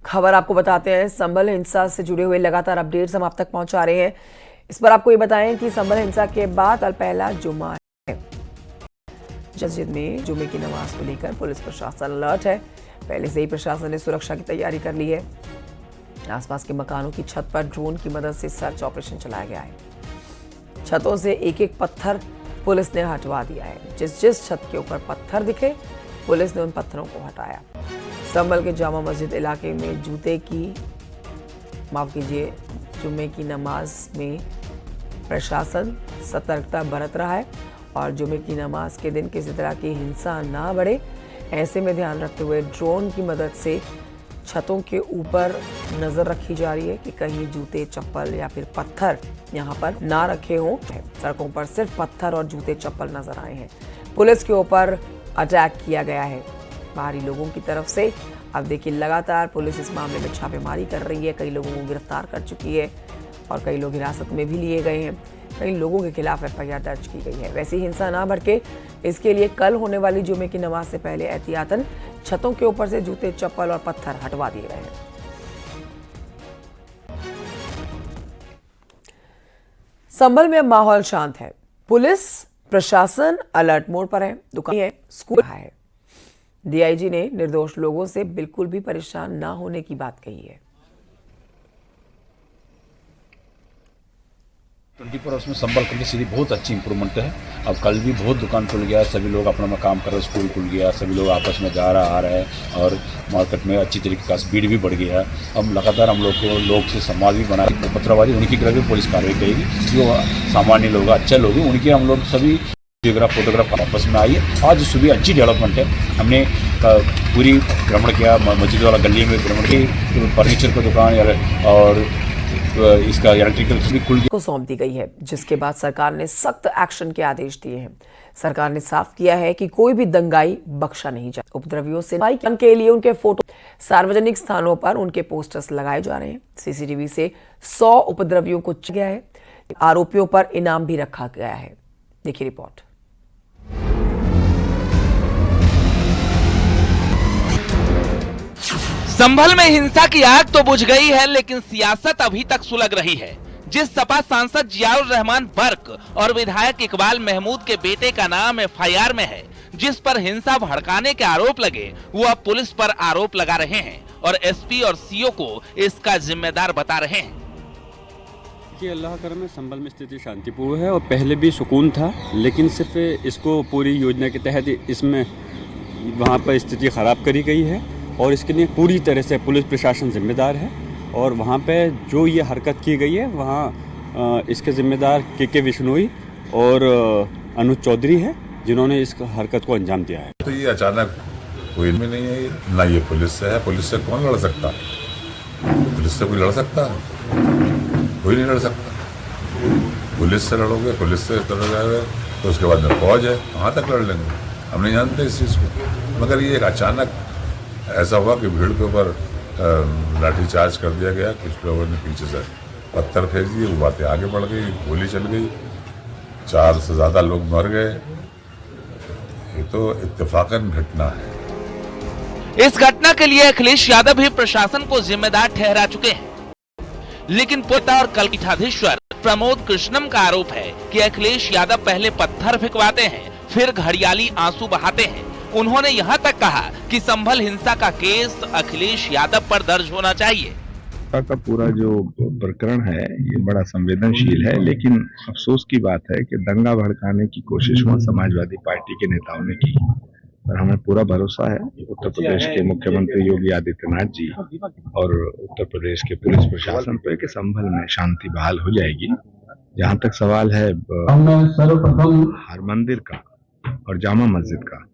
खबर आपको बताते हैं। संभल हिंसा से जुड़े हुए लगातार अपडेट्स हम आप तक पहुंचा रहे हैं। इस पर आपको ये बताएं कि संभल हिंसा के बाद कल पहला जुम्मा है। मस्जिद में जुम्मे की नमाज को लेकर पुलिस प्रशासन अलर्ट है। पहले से ही प्रशासन ने सुरक्षा की तैयारी कर ली है। आसपास के मकानों की छत पर ड्रोन की मदद से सर्च ऑपरेशन चलाया गया है। छतों से एक एक पत्थर पुलिस ने हटवा दिया है। जिस जिस छत के ऊपर पत्थर दिखे पुलिस ने उन पत्थरों को हटाया। संभल के जामा मस्जिद इलाके में जुम्मे की नमाज में प्रशासन सतर्कता बरत रहा है और जुम्मे की नमाज के दिन किसी तरह की हिंसा ना बढ़े, ऐसे में ध्यान रखते हुए ड्रोन की मदद से छतों के ऊपर नजर रखी जा रही है कि कहीं जूते, चप्पल या फिर पत्थर यहां पर ना रखे हों। सड़कों पर सिर्फ पत्थर और जूते, चप्पल नजर आए हैं। पुलिस के ऊपर अटैक किया गया है बाहरी लोगों की तरफ से। अब देखिए, लगातार पुलिस इस मामले में छापेमारी कर रही है। कई लोगों को गिरफ्तार कर चुकी है और कई लोग हिरासत में भी लिए गए हैं। कई लोगों के खिलाफ एफआईआर दर्ज की गई है। वैसी हिंसा ना भड़के, इसके लिए कल होने वाली जुम्मे की नमाज से पहले एहतियातन छतों के ऊपर से जूते, चप्पल और पत्थर हटवा दिए गए हैं। संभल में माहौल शांत है। पुलिस प्रशासन अलर्ट मोड पर है। दुकान है, स्कूल है। डीआईजी ने निर्दोष लोगों से बिल्कुल भी परेशान ना होने की बात कही है। 24 आवर्स में संभल करके सीधी बहुत अच्छी इंप्रूवमेंट है। अब कल भी बहुत दुकान खुल गया, सभी लोग अपना काम कर रहे हैं, स्कूल खुल गया, सभी लोग आपस में जा रहा आ रहे हैं और मार्केट में अच्छी तरीके का स्पीड भी बढ़ गया। अब लगातार हम लोग को लोग से संवाद भी बनाए। उपद्रववादी उनकी खिलाफ भी पुलिस कार्रवाई करेगी। जो सामान्य लोग अच्छे लोग हैं उनके हम लोग सभी वीडियोग्राफ, फोटोग्राफ आपस में आई है। आज सुबह अच्छी डेवलपमेंट है। हमने पूरी भ्रमण किया, मस्जिद वाला गली में भ्रमण की, फर्नीचर की दुकान और इसका इलेक्ट्रिकल भी खुल को सौंप दी गई है, जिसके बाद सरकार ने सख्त एक्शन के आदेश दिए हैं। सरकार ने साफ किया है कि कोई भी दंगाई बख्शा नहीं जाए। उपद्रवियों से के लिए उनके फोटो सार्वजनिक स्थानों पर उनके पोस्टर्स लगाए जा रहे हैं। सीसीटीवी से 100 उपद्रवियों को गया है। आरोपियों पर इनाम भी रखा गया है। देखिए रिपोर्ट। संभल में हिंसा की आग तो बुझ गई है, लेकिन सियासत अभी तक सुलग रही है। जिस सपा सांसद जियाउर रहमान बर्क और विधायक इकबाल महमूद के बेटे का नाम एफआईआर में है, जिस पर हिंसा भड़काने के आरोप लगे, वो अब पुलिस पर आरोप लगा रहे हैं और एसपी और सीओ को इसका जिम्मेदार बता रहे हैं। कि अल्लाह करम में संभल में स्थिति शांतिपूर्ण है और पहले भी सुकून था, लेकिन सिर्फ इसको पूरी योजना के तहत इसमें वहाँ पर स्थिति खराब करी गई है और इसके लिए पूरी तरह से पुलिस प्रशासन जिम्मेदार है। और वहाँ पे जो ये हरकत की गई है, वहाँ इसके जिम्मेदार के विश्नोई और अनुज चौधरी है, जिन्होंने इस हरकत को अंजाम दिया है। तो ये अचानक कोई भी नहीं है ना, ये पुलिस से है। पुलिस से कौन लड़ सकता? पुलिस से कोई लड़ सकता? कोई नहीं लड़ सकता। पुलिस से लड़ोगे, पुलिस से लड़ोगे तो उसके बाद में फौज है, कहाँ तक लड़ लेंगे? हम नहीं जानते इस चीज़ को। मगर ये एक अचानक ऐसा हुआ कि भीड़ के ऊपर लाठीचार्ज कर दिया गया। कुछ लोगों ने पीछे से पत्थर फेंक दिए, वो बातें आगे बढ़ गई, गोली चल गई, 4 से ज़्यादा लोग मर गए। ये तो इत्तेफाकन घटना है। इस घटना के लिए अखिलेश यादव भी प्रशासन को जिम्मेदार ठहरा चुके हैं, लेकिन पिता और कलपीठाधीश्वर प्रमोद कृष्णम का आरोप है कि अखिलेश यादव पहले पत्थर फेंकवाते हैं, फिर घड़ियाली आंसू बहाते हैं। उन्होंने यहां तक कहा कि संभल हिंसा का केस अखिलेश यादव पर दर्ज होना चाहिए। का पूरा जो प्रकरण है ये बड़ा संवेदनशील है, लेकिन अफसोस की बात है कि दंगा भड़काने की कोशिश वहां समाजवादी पार्टी के नेताओं ने की। और हमें पूरा भरोसा है उत्तर प्रदेश के मुख्यमंत्री योगी आदित्यनाथ जी और उत्तर प्रदेश के पुलिस प्रशासन पर कि संभल में शांति बहाल हो जाएगी। जहां तक सवाल है हर मंदिर का और जामा मस्जिद का,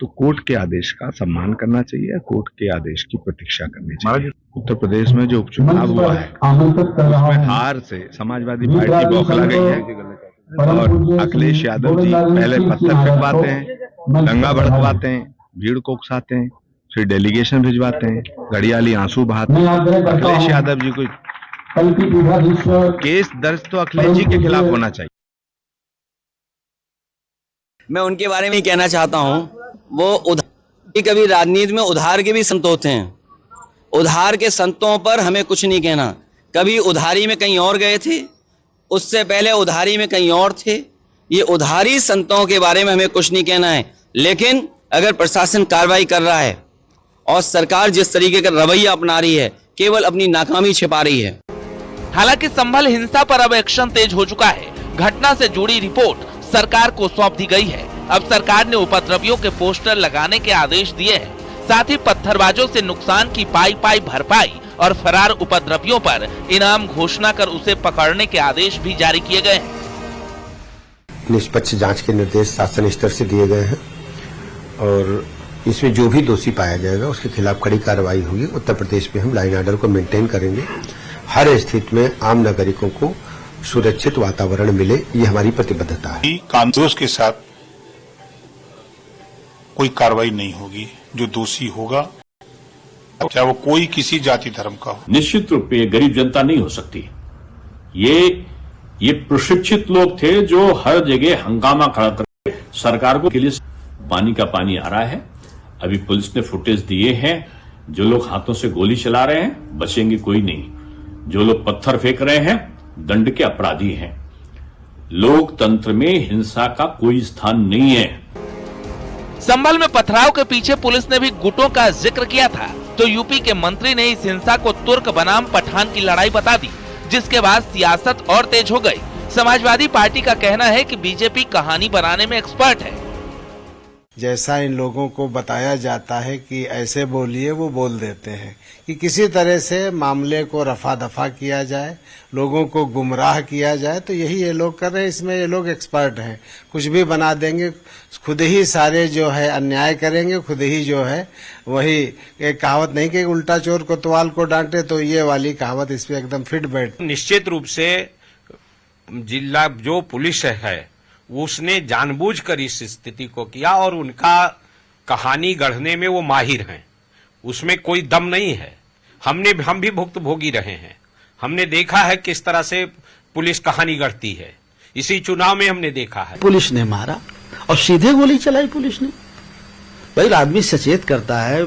तो कोर्ट के आदेश का सम्मान करना चाहिए, कोर्ट के आदेश की प्रतीक्षा करनी चाहिए। उत्तर प्रदेश में जो उपचुनाव हुआ है उसमें हार से समाजवादी पार्टी बौखला गई है और अखिलेश यादव जी पहले पत्थर फेंकवाते हैं, दंगा भड़कवाते हैं, भीड़ को उकसाते हैं, फिर डेलीगेशन भिजवाते हैं, घड़ियाली आंसू बहाते हैं। अखिलेश यादव जी को केस दर्ज तो अखिलेश जी के खिलाफ होना चाहिए। मैं उनके बारे में कहना चाहता हूं, वो कभी राजनीति में उधार के भी संत होते हैं। उधार के संतों पर हमें कुछ नहीं कहना। कभी उधारी में कहीं और गए थे, उससे पहले उधारी में कहीं और थे। ये उधारी संतों के बारे में हमें कुछ नहीं कहना है। लेकिन अगर प्रशासन कार्रवाई कर रहा है और सरकार जिस तरीके का रवैया अपना रही है, केवल अपनी नाकामी छिपा रही है। हालांकि संभल हिंसा पर अब एक्शन तेज हो चुका है। घटना से जुड़ी रिपोर्ट सरकार को सौंप दी गई है। अब सरकार ने उपद्रवियों के पोस्टर लगाने के आदेश दिए हैं। साथ ही पत्थरबाजों से नुकसान की पाई भरपाई और फरार उपद्रवियों पर इनाम घोषणा कर उसे पकड़ने के आदेश भी जारी किए गए हैं। निष्पक्ष जांच के निर्देश शासन स्तर से दिए गए हैं और इसमें जो भी दोषी पाया जाएगा उसके खिलाफ कड़ी कार्रवाई होगी। उत्तर प्रदेश में हम लाइन ऑर्डर को मेंटेन करेंगे। हर स्थिति में आम नागरिकों को सुरक्षित वातावरण मिले, ये हमारी प्रतिबद्धता है। कानून के साथ कोई कार्रवाई नहीं होगी। जो दोषी होगा, चाहे वो कोई किसी जाति धर्म का हो। निश्चित रूप से गरीब जनता नहीं हो सकती। ये प्रशिक्षित लोग थे जो हर जगह हंगामा खड़ा करके सरकार को के लिए पानी का पानी आ रहा है। अभी पुलिस ने फुटेज दिए हैं। जो लोग हाथों से गोली चला रहे हैं बचेंगे कोई नहीं। जो लोग पत्थर फेंक रहे हैं दंड के अपराधी हैं। लोकतंत्र में हिंसा का कोई स्थान नहीं है। संभल में पथराव के पीछे पुलिस ने भी गुटों का जिक्र किया था, तो यूपी के मंत्री ने इस हिंसा को तुर्क बनाम पठान की लड़ाई बता दी, जिसके बाद सियासत और तेज हो गई। समाजवादी पार्टी का कहना है कि बीजेपी कहानी बनाने में एक्सपर्ट है। जैसा इन लोगों को बताया जाता है कि ऐसे बोलिए, वो बोल देते हैं कि किसी तरह से मामले को रफा दफा किया जाए, लोगों को गुमराह किया जाए। तो यही ये लोग कर रहे हैं। इसमें ये लोग एक्सपर्ट हैं, कुछ भी बना देंगे, खुद ही सारे जो है अन्याय करेंगे, खुद ही जो है वही एक कहावत नहीं कि उल्टा चोर कोतवाल को डांटे, तो ये वाली कहावत इस पे एकदम फिट बैठ। निश्चित रूप से जिला जो पुलिस है उसने जानबूझकर इस स्थिति को किया और उनका कहानी गढ़ने में वो माहिर हैं। उसमें कोई दम नहीं है। हम भी भुक्तभोगी रहे हैं। हमने देखा है किस तरह से पुलिस कहानी गढ़ती है। इसी चुनाव में हमने देखा है। पुलिस ने मारा और सीधे गोली चलाई पुलिस ने। भाई आदमी सचेत करता है,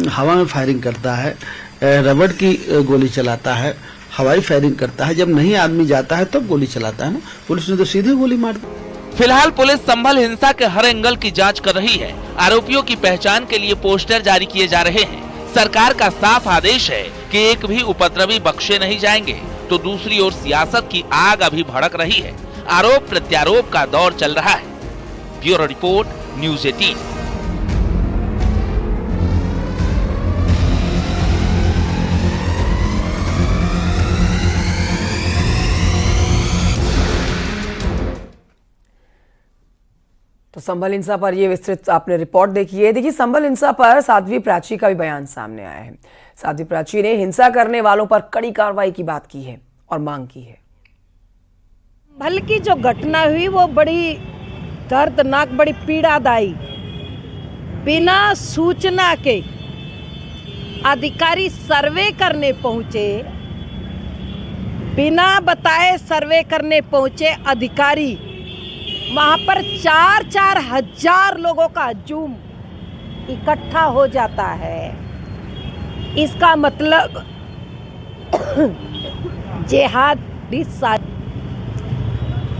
हवा में फायरिंग करता है, रबड़ की गोली चलाता है, हवाई फायरिंग करता है। जब नहीं आदमी जाता है तब गोली चलाता है ना। पुलिस ने तो सीधे गोली मार दी। फिलहाल पुलिस संभल हिंसा के हर एंगल की जांच कर रही है। आरोपियों की पहचान के लिए पोस्टर जारी किए जा रहे हैं। सरकार का साफ आदेश है कि एक भी उपद्रवी बख्शे नहीं जाएंगे। तो दूसरी ओर सियासत की आग अभी भड़क रही है। आरोप प्रत्यारोप का दौर चल रहा है। Bureau report, news 18। तो संभल हिंसा पर ये विस्तृत आपने रिपोर्ट देखी है। देखिए, संभल हिंसा पर साध्वी प्राची का भी बयान सामने आया है। साध्वी प्राची ने हिंसा करने वालों पर कड़ी कार्रवाई की बात की है और मांग की है। संभल की जो घटना हुई वो बड़ी दर्दनाक, बड़ी पीड़ादायी। बिना सूचना के अधिकारी सर्वे करने पहुंचे, बिना बताए सर्वे करने पहुंचे अधिकारी वहां पर 4-4 हजार लोगों का हजूम इकट्ठा हो जाता है। इसका मतलब जिहादी साजिश।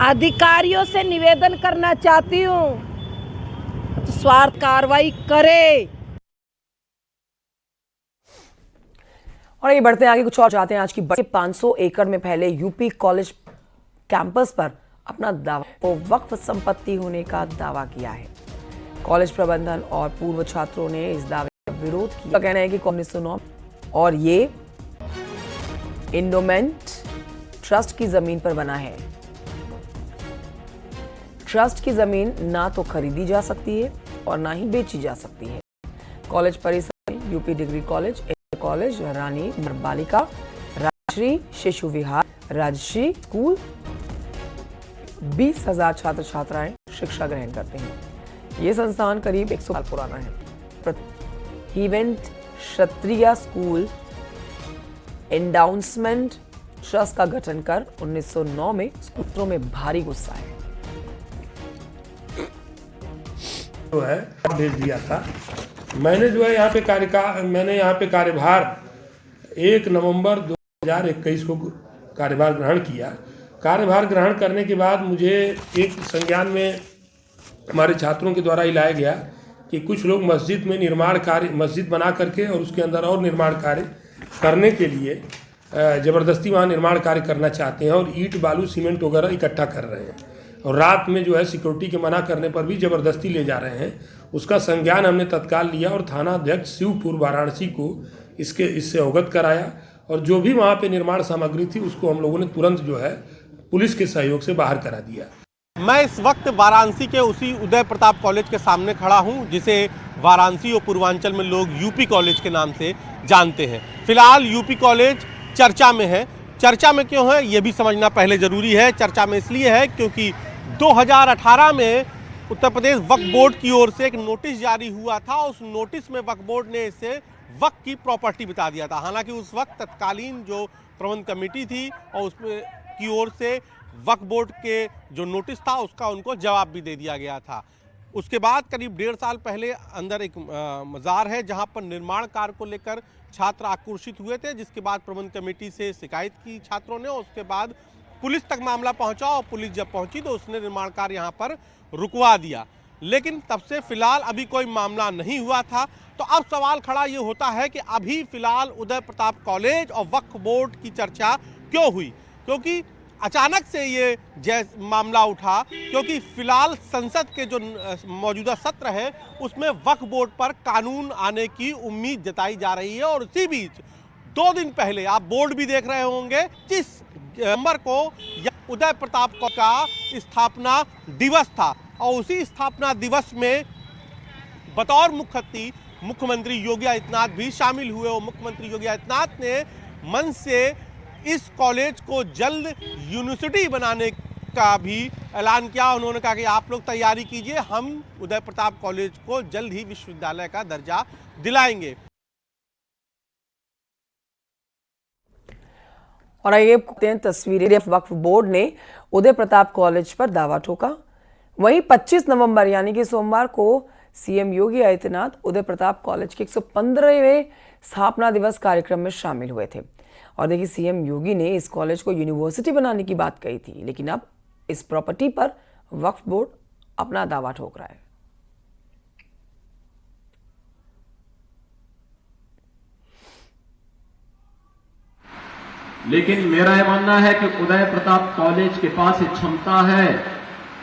अधिकारियों से निवेदन करना चाहती हूँ, तो स्वार्थ कार्रवाई करे। और ये बढ़ते हैं आगे, कुछ और चाहते हैं आज की 500 एकड़ में फैले यूपी कॉलेज कैंपस पर अपना दावा को वक्फ संपत्ति होने का दावा किया है। कॉलेज प्रबंधन और पूर्व छात्रों ने इस दावे का विरोध किया। कहना है कि 1909 और ये इंडोमेंट ट्रस्ट की जमीन पर बना है। ट्रस्ट की जमीन ना तो खरीदी जा सकती है और ना ही बेची जा सकती है। कॉलेज परिसर में यूपी डिग्री कॉलेज, कॉलेज, रानी बालिका, राजश्री शिशु विहार, राजश्री स्कूल 20,000 छात्र छात्राएं शिक्षा ग्रहण करते हैं। ये संस्थान करीब 100 साल पुराना है। इवेंट क्षत्रिय स्कूल एंडाउंसमेंट ट्रस्ट का गठन कर 1909 में स्कूलों में भारी गुस्सा है। जो है भेज दिया था मैंने जो है मैंने यहाँ पे कार्यभार 1 नवंबर 2021 को कार्यभार ग्रहण किया। कार्यभार ग्रहण करने के बाद मुझे एक संज्ञान में हमारे छात्रों के द्वारा ही लाया गया कि कुछ लोग मस्जिद में निर्माण कार्य, मस्जिद बना करके और उसके अंदर और निर्माण कार्य करने के लिए ज़बरदस्ती वहाँ निर्माण कार्य करना चाहते हैं और ईंट बालू सीमेंट वगैरह इकट्ठा कर रहे हैं और रात में जो है सिक्योरिटी के मना करने पर भी ज़बरदस्ती ले जा रहे हैं। उसका संज्ञान हमने तत्काल लिया और थाना अध्यक्ष शिवपुर वाराणसी को इससे अवगत कराया और जो भी वहाँ पे निर्माण सामग्री थी उसको हम लोगों ने तुरंत जो है पुलिस के सहयोग से बाहर करा दिया। मैं इस वक्त वाराणसी के उसी उदय प्रताप कॉलेज के सामने खड़ा हूं, जिसे वाराणसी और पूर्वांचल में लोग यूपी कॉलेज के नाम से जानते हैं। फिलहाल यूपी कॉलेज चर्चा में है। चर्चा में क्यों है ये भी समझना पहले ज़रूरी है। चर्चा में इसलिए है क्योंकि 2018 में उत्तर प्रदेश वक्फ बोर्ड की ओर से एक नोटिस जारी हुआ था। उस नोटिस में वक्फ बोर्ड ने इसे वक्फ की प्रॉपर्टी बता दिया था। हालांकि उस वक्त तत्कालीन जो प्रबंध कमेटी थी और उसमें की ओर से वक्फ बोर्ड के जो नोटिस था उसका उनको जवाब भी दे दिया गया था। उसके बाद करीब 1.5 साल पहले अंदर एक मज़ार है जहां पर निर्माण कार्य को लेकर छात्र आक्रोशित हुए थे, जिसके बाद प्रबंध कमेटी से शिकायत की छात्रों ने। उसके बाद पुलिस तक मामला पहुंचा और पुलिस जब पहुंची तो उसने निर्माण कार्य यहाँ पर रुकवा दिया। लेकिन तब से फिलहाल अभी कोई मामला नहीं हुआ था। तो अब सवाल खड़ा ये होता है कि अभी फिलहाल उदय प्रताप कॉलेज और वक्फ बोर्ड की चर्चा क्यों हुई, क्योंकि अचानक से ये मामला उठा, क्योंकि फिलहाल संसद के जो मौजूदा सत्र है उसमें वक्फ बोर्ड पर कानून आने की उम्मीद जताई जा रही है। और इसी बीच 2 दिन पहले आप बोर्ड भी देख रहे होंगे 25 नवंबर को उदय प्रताप का स्थापना दिवस था और उसी स्थापना दिवस में बतौर मुख्य अतिथि मुख्यमंत्री योगी आदित्यनाथ भी शामिल हुए और मुख्यमंत्री योगी आदित्यनाथ ने मंच से इस कॉलेज को जल्द यूनिवर्सिटी बनाने का भी ऐलान किया। उन्होंने कहा कि आप लोग तैयारी कीजिए, हम उदय प्रताप कॉलेज को जल्द ही विश्वविद्यालय का दर्जा दिलाएंगे। और आइए तस्वीरें। वक्फ बोर्ड ने उदय प्रताप कॉलेज पर दावा ठोका। वहीं 25 नवंबर यानी कि सोमवार को सीएम योगी आदित्यनाथ उदय प्रताप कॉलेज के 115वें स्थापना दिवस कार्यक्रम में शामिल हुए थे। और देखिए, सीएम योगी ने इस कॉलेज को यूनिवर्सिटी बनाने की बात कही थी, लेकिन अब इस प्रॉपर्टी पर वक्फ बोर्ड अपना दावा ठोक रहा है। लेकिन मेरा यह मानना है कि उदय प्रताप कॉलेज के पास एक क्षमता है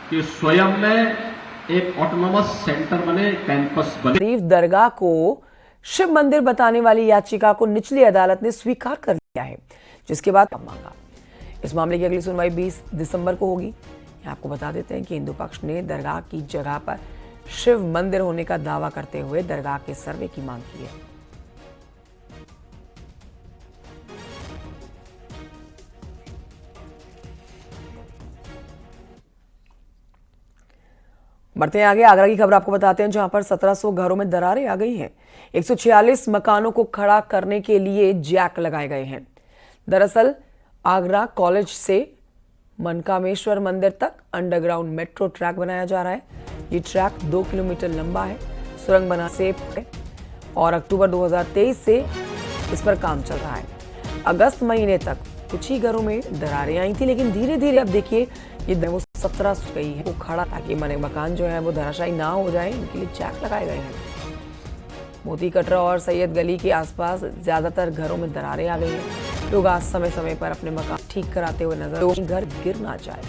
कि स्वयं में एक ऑटोनोमस सेंटर बने, कैंपस बने। शरीफ दरगाह को शिव मंदिर बताने वाली याचिका को निचली अदालत ने स्वीकार कर लिया है, जिसके बाद मांगा। इस मामले की अगली सुनवाई 20 दिसंबर को होगी। आपको बता देते हैं कि हिंदू पक्ष ने दरगाह की जगह पर शिव मंदिर होने का दावा करते हुए दरगाह के सर्वे की मांग की है। बढ़ते हैं आगे। आगरा की खबर आपको बताते हैं, जहां पर 1700 घरों में दरारें आ गई हैं। 146 मकानों को खड़ा करने के लिए जैक लगाए गए हैं। दरअसल आगरा कॉलेज से मनकामेश्वर मंदिर तक अंडरग्राउंड मेट्रो ट्रैक बनाया जा रहा है। ये ट्रैक 2 किलोमीटर लंबा है। सुरंग बना से और अक्टूबर 2023 से इस पर काम चल रहा है। अगस्त महीने तक कुछ ही घरों में दरारें आई थी, लेकिन धीरे धीरे अब देखिए ये वो 1700 गई है वो खड़ा, ताकि मकान जो है वो धराशायी ना हो जाए, इनके लिए जैक लगाए गए हैं। मोती कटरा और सैयद गली के आसपास ज्यादातर घरों में दरारें आ गई हैं। लोग आज समय समय पर अपने मकान ठीक कराते हुए नजर, घर गिर ना जाए।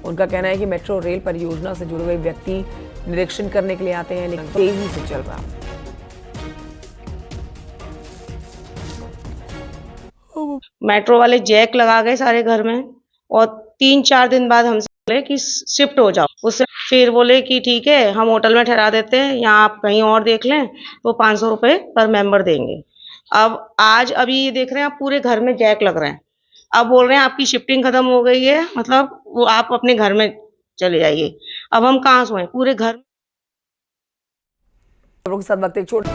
उनका कहना है कि मेट्रो रेल परियोजना से जुड़े हुए व्यक्ति निरीक्षण करने के लिए आते हैं, लेकिन तेजी से चल रहा है। मेट्रो वाले जैक लगा गए सारे घर में और 3-4 दिन बाद हमसे बोले कि शिफ्ट हो जाओ। उससे फिर बोले कि ठीक है, हम होटल में ठहरा देते हैं, यहाँ आप कहीं और देख लें, तो 500 रुपये पर मेंबर देंगे। अब आज अभी ये देख रहे हैं, आप पूरे घर में जैक लग रहे हैं। अब बोल रहे हैं आपकी शिफ्टिंग खत्म हो गई है, मतलब वो आप अपने घर में चले जाइए। अब हम कहाँ सोएं, पूरे घर। के साथ वक्त एक छोड़